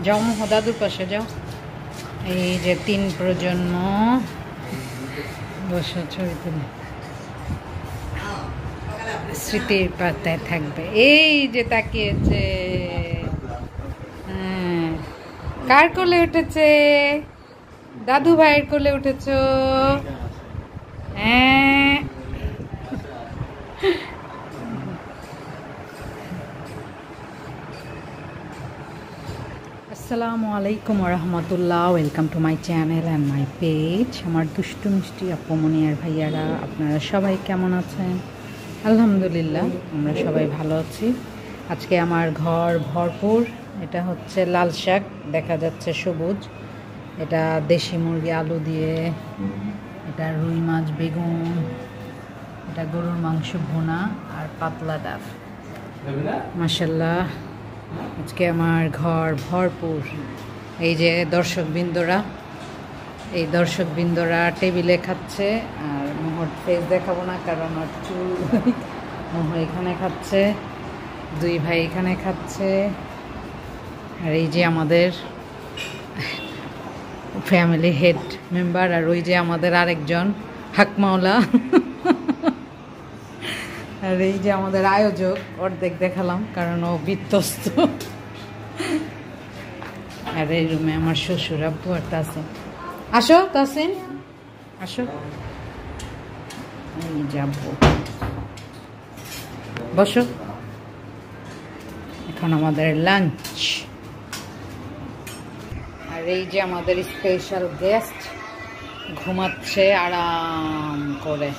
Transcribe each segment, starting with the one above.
যাও মোহ দাদুর পাশে যাও। এই যে 3 প্রজন্ম বসে ছবি তুলে স্মৃতির পাতায় থাকবে। এই যে তাকিয়েছে, হ্যাঁ, কার কোলে উঠেছে? দাদু ভাইয়ের কোলে উঠেছ? হ্যাঁ, আসসালামু আলাইকুম রহমতুল্লাহ। Welcome to my channel and my page. আমার দুষ্টু মিষ্টি আপমনি আর ভাইয়ারা, আপনারা সবাই কেমন আছেন? আলহামদুলিল্লাহ, আমরা সবাই ভালো আছি। আজকে আমার ঘর ভরপুর। এটা হচ্ছে লাল শাক, দেখা যাচ্ছে সবুজ। এটা দেশি মুরগি আলু দিয়ে, এটা রুই মাছ বেগুন, এটা গরুর মাংস ভুনা আর পাতলা ডাল। মাশাল্লাহ, আজকে আমার ঘর ভরপুর। এই যে দর্শকবৃন্দরা টেবিলে খাচ্ছে, আর মোহর ফেস দেখাবো না কারণ ওর চুল। মোহর এখানে খাচ্ছে, 2 ভাই এখানে খাচ্ছে, আর এই যে আমাদের ফ্যামিলি হেড মেম্বার, আর ওই যে আমাদের আরেকজন হাকমাওলা, আর এই যে আমাদের আয়োজক। অর্ধেক দেখালাম কারণ ও বিধ্বস্ত। আর এই রুমে আমার শ্বশুর আব্বু আর তাসিন। আসো তাসিন, আসো। এই যে আব্বু, বসো। এখন আমাদের লাঞ্চ। আর এই যে আমাদের স্পেশাল গেস্ট ঘুমাচ্ছে আরাম করে।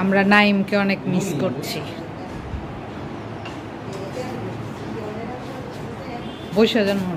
আমরা নাইমকে অনেক মিস করছি। বসে জন্ম